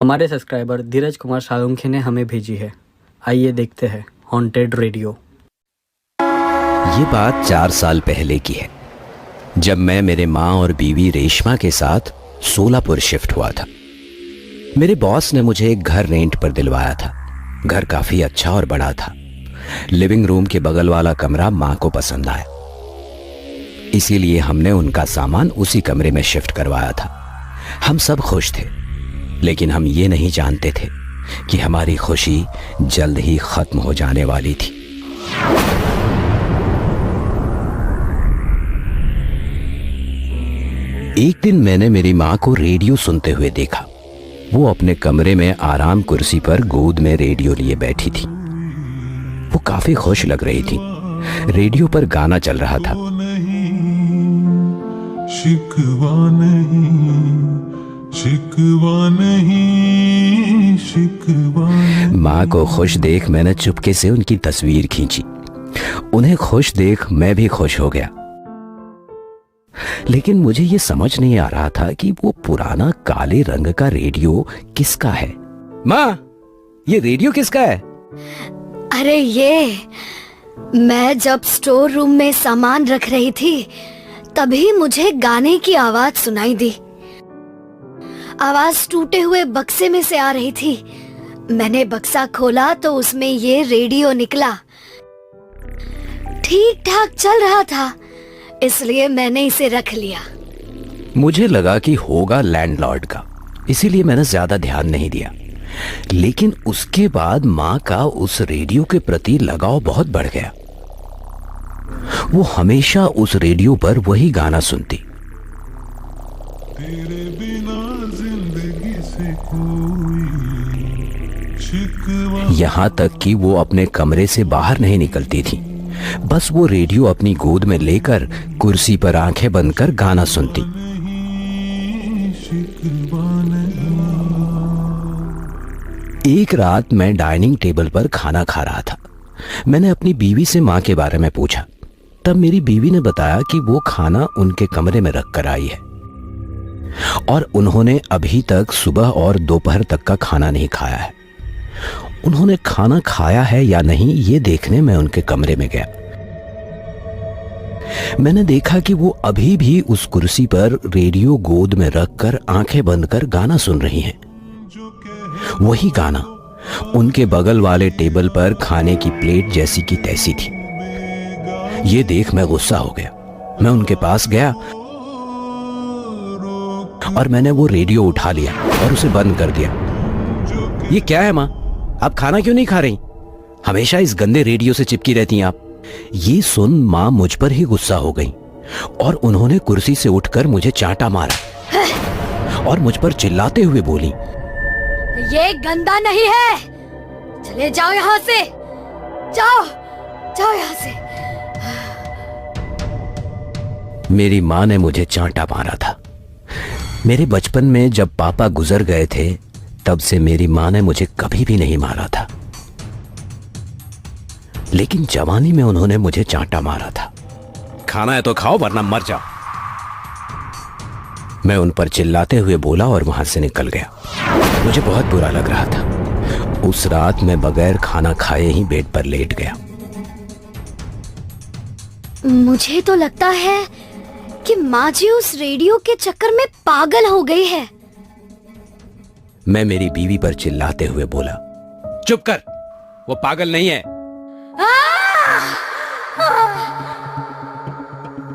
हमारे सब्सक्राइबर धीरज कुमार सालुंखे ने हमें भेजी है। आइए देखते हैं हॉन्टेड रेडियो। ये बात 4 साल पहले की है, जब मैं मेरे माँ और बीवी रेशमा के साथ सोलापुर शिफ्ट हुआ था। मेरे बॉस ने मुझे एक घर रेंट पर दिलवाया था। घर काफी अच्छा और बड़ा था। लिविंग रूम के बगल वाला कमरा माँ को पसंद आया, इसीलिए हमने उनका सामान उसी कमरे में शिफ्ट करवाया था। हम सब खुश थे, लेकिन हम ये नहीं जानते थे कि हमारी खुशी जल्द ही खत्म हो जाने वाली थी। एक दिन मैंने मेरी माँ को रेडियो सुनते हुए देखा। वो अपने कमरे में आराम कुर्सी पर गोद में रेडियो लिए बैठी थी। वो काफी खुश लग रही थी। रेडियो पर गाना चल रहा था। शिकवा नहीं, शिकवा नहीं, शिकवा नहीं। माँ को खुश देख मैंने चुपके से उनकी तस्वीर खींची। उन्हें खुश देख मैं भी खुश हो गया, लेकिन मुझे ये समझ नहीं आ रहा था कि वो पुराना काले रंग का रेडियो किसका है। माँ, ये रेडियो किसका है? अरे ये मैं जब स्टोर रूम में सामान रख रही थी, तभी मुझे गाने की आवाज सुनाई दी। आवाज टूटे हुए बक्से में से आ रही थी। मैंने बक्सा खोला तो उसमें ये रेडियो निकला। ठीक ठाक चल रहा था, इसलिए मैंने इसे रख लिया। मुझे लगा कि होगा लैंडलॉर्ड का, इसीलिए मैंने ज्यादा ध्यान नहीं दिया। लेकिन उसके बाद माँ का उस रेडियो के प्रति लगाव बहुत बढ़ गया। वो हमेशा उस रेडियो पर वही गाना सुनती। तेरे बिना जिंदगी से कोई शिकवा। यहाँ तक कि वो अपने कमरे से बाहर नहीं निकलती थी। बस वो रेडियो अपनी गोद में लेकर कुर्सी पर आंखें बंद कर गाना सुनती। एक रात मैं डाइनिंग टेबल पर खाना खा रहा था। मैंने अपनी बीवी से माँ के बारे में पूछा। तब मेरी बीवी ने बताया कि वो खाना उनके कमरे में रख कर आई है और उन्होंने अभी तक सुबह और दोपहर तक का खाना नहीं खाया है। उन्होंने खाना खाया है या नहीं ये देखने मैं उनके कमरे में गया। मैंने देखा कि वो अभी भी उस कुर्सी पर रेडियो गोद में रखकर आंखें बंद कर गाना सुन रही हैं। वही गाना उनके बगल वाले टेबल पर खाने की प्लेट जैसी की तैसी थी। ये देख मैं गुस्सा हो गया। मैं उनके पास गया और मैंने वो रेडियो उठा लिया और उसे बंद कर दिया। ये क्या है माँ, आप खाना क्यों नहीं खा रही? हमेशा इस गंदे रेडियो से चिपकी रहती हैं आप। ये सुन माँ मुझ पर ही गुस्सा हो गई और उन्होंने कुर्सी से उठकर मुझे चांटा मारा और मुझ पर चिल्लाते हुए बोली, ये गंदा नहीं है, चले जाओ यहाँ से, जाओ जाओ यहाँ से। मेरी माँ ने मुझे चांटा मारा था। मेरे बचपन में जब पापा गुजर गए थे, तब से मेरी माँ ने मुझे कभी भी नहीं मारा था, लेकिन जवानी में उन्होंने मुझे चांटा मारा था। खाना है तो खाओ वरना मर जाओ। मैं उन पर चिल्लाते हुए बोला और वहां से निकल गया। मुझे बहुत बुरा लग रहा था। उस रात मैं बगैर खाना खाए ही बेड पर लेट गया। मुझे तो लगता है कि माँ जी उस रेडियो के चक्कर में पागल हो गई है। मैं मेरी बीवी पर चिल्लाते हुए बोला, चुप कर, वो पागल नहीं है।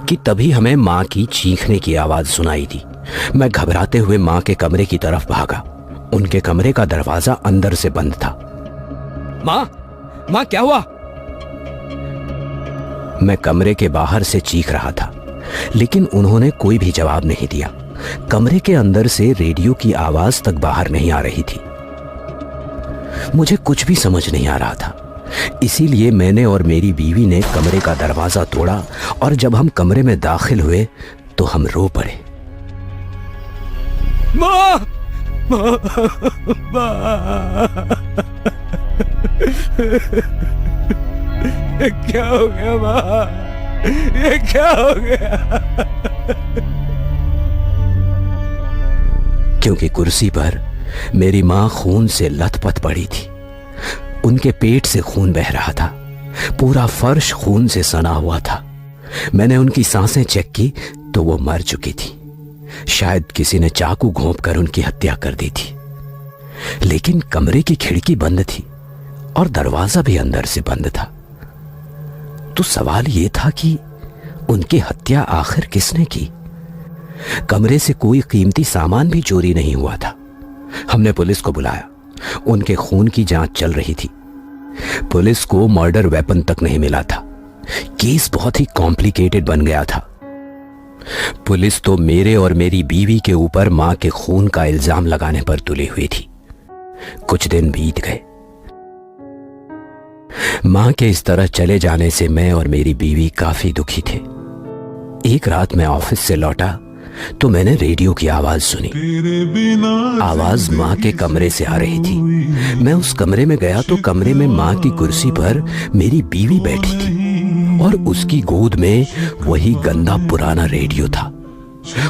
कि तभी हमें माँ की चीखने की आवाज सुनाई दी। मैं घबराते हुए माँ के कमरे की तरफ भागा। उनके कमरे का दरवाजा अंदर से बंद था। माँ क्या हुआ? मैं कमरे के बाहर से चीख रहा था, लेकिन उन्होंने कोई भी जवाब नहीं दिया। कमरे के अंदर से रेडियो की आवाज तक बाहर नहीं आ रही थी। मुझे कुछ भी समझ नहीं आ रहा था। इसीलिए मैंने और मेरी बीवी ने कमरे का दरवाजा तोड़ा और जब हम कमरे में दाखिल हुए तो हम रो पड़े। माँ! माँ! माँ! क्या हो गया माँ? ये क्या हो गया? क्योंकि कुर्सी पर मेरी मां खून से लथपथ पड़ी थी। उनके पेट से खून बह रहा था, पूरा फर्श खून से सना हुआ था। मैंने उनकी सांसें चेक की तो वो मर चुकी थी। शायद किसी ने चाकू घोंपकर उनकी हत्या कर दी थी। लेकिन कमरे की खिड़की बंद थी और दरवाजा भी अंदर से बंद था। तो सवाल यह था कि उनकी हत्या आखिर किसने की? कमरे से कोई कीमती सामान भी चोरी नहीं हुआ था। हमने पुलिस को बुलाया। उनके खून की जांच चल रही थी। पुलिस को मर्डर वेपन तक नहीं मिला था। केस बहुत ही कॉम्प्लिकेटेड बन गया था। पुलिस तो मेरे और मेरी बीवी के ऊपर मां के खून का इल्जाम लगाने पर तुली हुई थी। कुछ दिन बीत गए। मां के इस तरह चले जाने से मैं और मेरी बीवी काफी दुखी थे। एक रात मैं ऑफिस से लौटा तो मैंने रेडियो की आवाज सुनी। आवाज मां के कमरे से आ रही थी। मैं उस कमरे में गया तो कमरे में मां की कुर्सी पर मेरी बीवी बैठी थी और उसकी गोद में वही गंदा पुराना रेडियो था।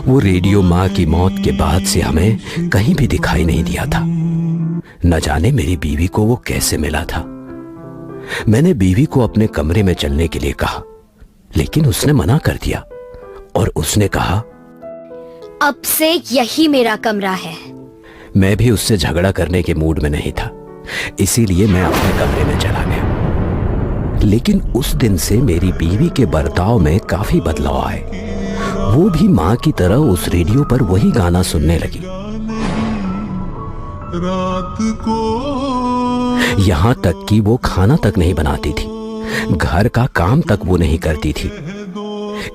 वो रेडियो मां की मौत के बाद से हमें कहीं भी दिखाई नहीं दिया था। न जाने मेरी बीवी को वो कैसे मिला था। मैंने बीवी को अपने कमरे में चलने के लिए कहा, लेकिन उसने मना कर दिया और उसने कहा, अब से यही मेरा कमरा है। मैं भी उससे झगड़ा करने के मूड में नहीं था, इसीलिए मैं अपने कमरे में चला गया। लेकिन उस दिन से मेरी बीवी के बर्ताव में काफी बदलाव आए। वो भी मां की तरह उस रेडियो पर वही गाना सुनने लगी। रात को यहां तक कि वो खाना तक नहीं बनाती थी, घर का काम तक वो नहीं करती थी।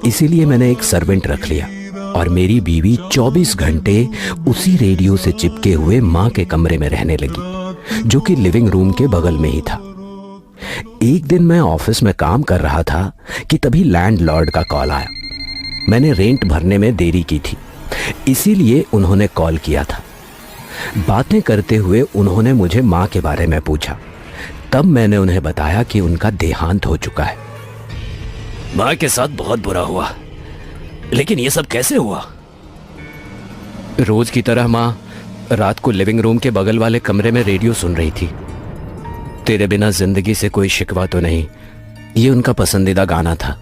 इसीलिए मैंने एक सर्वेंट रख लिया और मेरी बीवी 24 घंटे उसी रेडियो से चिपके हुए मां के कमरे में रहने लगी, जो कि लिविंग रूम के बगल में ही था। एक दिन मैं ऑफिस में काम कर रहा था कि तभी लैंडलॉर्ड का कॉल आया। मैंने रेंट भरने में देरी की थी, इसीलिए उन्होंने कॉल किया था। बातें करते हुए उन्होंने मुझे मां के बारे में पूछा। तब मैंने उन्हें बताया कि उनका देहांत हो चुका है। मां के साथ बहुत बुरा हुआ, लेकिन ये सब कैसे हुआ? रोज की तरह मां रात को लिविंग रूम के बगल वाले कमरे में रेडियो सुन रही थी। तेरे बिना जिंदगी से कोई शिकवा तो नहीं, ये उनका पसंदीदा गाना था।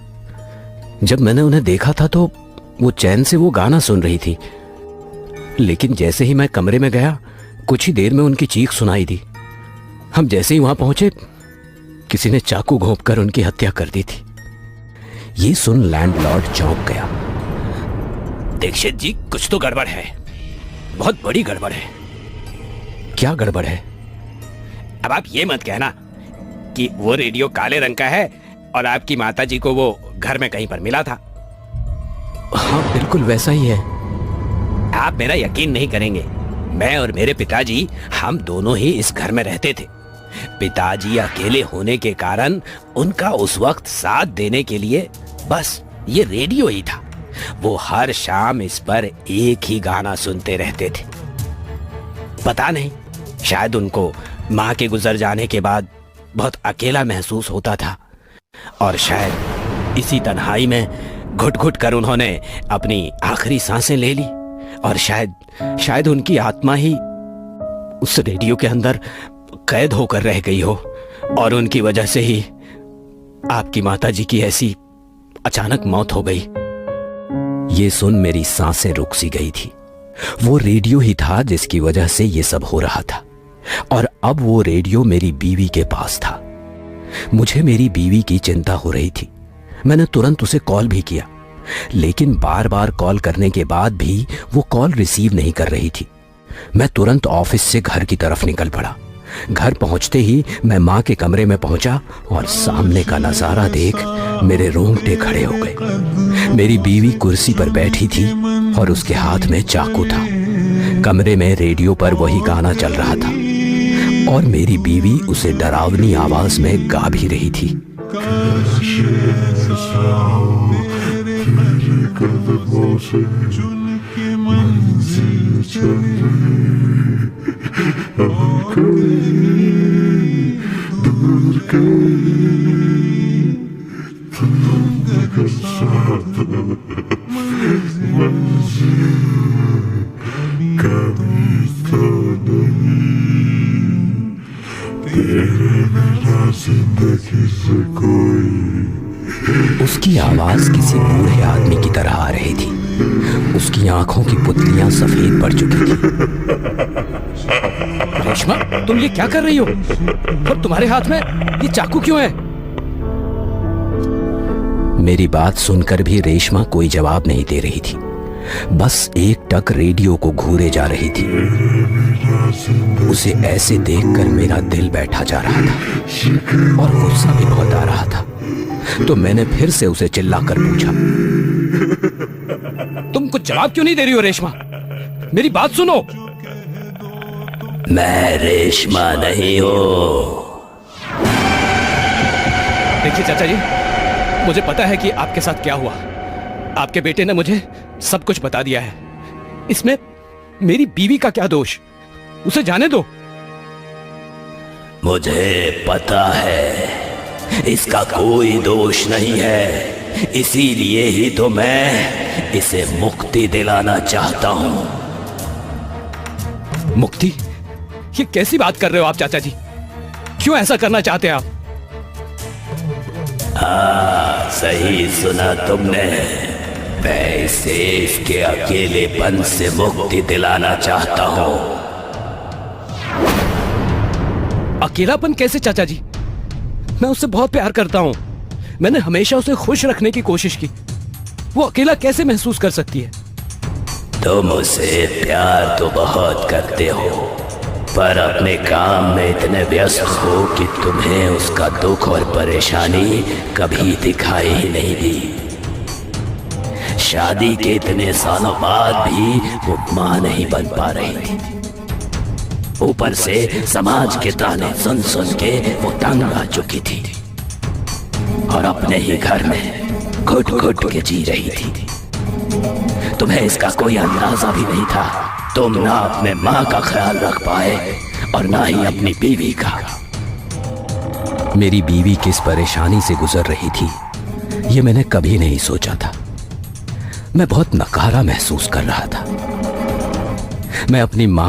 जब मैंने उन्हें देखा था तो वो चैन से वो गाना सुन रही थी, लेकिन जैसे ही मैं कमरे में गया कुछ ही देर में उनकी चीख सुनाई दी। हम जैसे ही वहां पहुंचे, किसी ने चाकू घोंपकर उनकी हत्या कर दी थी। ये सुन लैंडलॉर्ड चौंक गया। दीक्षित जी, कुछ तो गड़बड़ है, बहुत बड़ी गड़बड़ है। क्या गड़बड़ है? अब आप ये मत कहना कि वो रेडियो काले रंग का है और आपकी माताजी को वो घर में कहीं पर मिला था। हाँ, बिल्कुल वैसा ही है। आप मेरा यकीन नहीं करेंगे, मैं और मेरे पिताजी हम दोनों ही इस घर में रहते थे। पिताजी अकेले होने के कारण उनका उस वक्त साथ देने के लिए बस ये रेडियो ही था। वो हर शाम इस पर एक ही गाना सुनते रहते थे। पता नहीं, शायद उनको मां के गुजर जाने के बाद बहुत अकेला महसूस होता था और शायद इसी तन्हाई में घुट घुट कर उन्होंने अपनी आखिरी सांसें ले ली और शायद उनकी आत्मा ही उस रेडियो के अंदर कैद होकर रह गई हो और उनकी वजह से ही आपकी माताजी की ऐसी अचानक मौत हो गई। ये सुन मेरी सांसें रुक सी गई थी। वो रेडियो ही था जिसकी वजह से ये सब हो रहा था और अब वो रेडियो मेरी बीवी के पास था। मुझे मेरी बीवी की चिंता हो रही थी। मैंने तुरंत उसे कॉल भी किया, लेकिन बार बार कॉल करने के बाद भी वो कॉल रिसीव नहीं कर रही थी। मैं तुरंत ऑफिस से घर की तरफ निकल पड़ा। घर पहुंचते ही मैं मां के कमरे में पहुंचा और सामने का नजारा देख मेरे रोंगटे खड़े हो गए। मेरी बीवी कुर्सी पर बैठी थी और उसके हाथ में चाकू था। कमरे में रेडियो पर वही गाना चल रहा था और मेरी बीवी उसे डरावनी आवाज में गा भी रही थी। कभी तो जिंदगी से कोई उसकी आवाज किसी बूढ़े आदमी की तरह आ रही थी। उसकी आंखों की पुतलियां सफेद पड़ चुकी थी। रेशमा, तुम ये क्या कर रही हो? और तुम्हारे हाथ में ये चाकू क्यों है? मेरी बात सुनकर भी रेशमा कोई जवाब नहीं दे रही थी, बस एक टक रेडियो को घूरे जा रही थी। उसे ऐसे देखकर मेरा दिल बैठा जा रहा था और गुस्सा भी बहुत आ रहा था। तो मैंने फिर से उसे चिल्लाकर पूछा, तुम कुछ जवाब क्यों नहीं दे रही हो रेशमा? मेरी बात सुनो। मैं रेशमा नहीं हूं। देखिए चाचा जी, मुझे पता है कि आपके साथ क्या हुआ। आपके बेटे ने मुझे सब कुछ बता दिया है। इसमें मेरी बीवी का क्या दोष? उसे जाने दो। मुझे पता है इसका कोई दोष नहीं है, इसीलिए ही तो मैं इसे मुक्ति दिलाना चाहता हूं। मुक्ति? ये कैसी बात कर रहे हो आप चाचा जी? क्यों ऐसा करना चाहते हैं आप? हाँ, सही सुना तुमने। मैं इसे इसके अकेलेपन से मुक्ति दिलाना चाहता हूं। अकेलापन कैसे चाचा जी? मैं उससे बहुत प्यार करता हूं। मैंने हमेशा उसे खुश रखने की कोशिश की। वो अकेला कैसे महसूस कर सकती है? तुम उसे प्यार तो बहुत करते हो, पर अपने काम में इतने व्यस्त हो कि तुम्हें उसका दुख और परेशानी कभी दिखाई ही नहीं दी। शादी के इतने सालों बाद भी वो मां नहीं बन पा रही थी। ऊपर से समाज के ताने सुन सुन के वो तंग आ चुकी थी और अपने ही घर में घुट घुट के जी रही थी। तुम्हें इसका कोई अंदाजा भी नहीं था। तुम ना अपने माँ का ख्याल रख पाए और ना ही अपनी बीवी का। मेरी बीवी किस परेशानी से गुजर रही थी ये मैंने कभी नहीं सोचा था। मैं बहुत नकारा महसूस कर रहा था। मैं अपनी माँ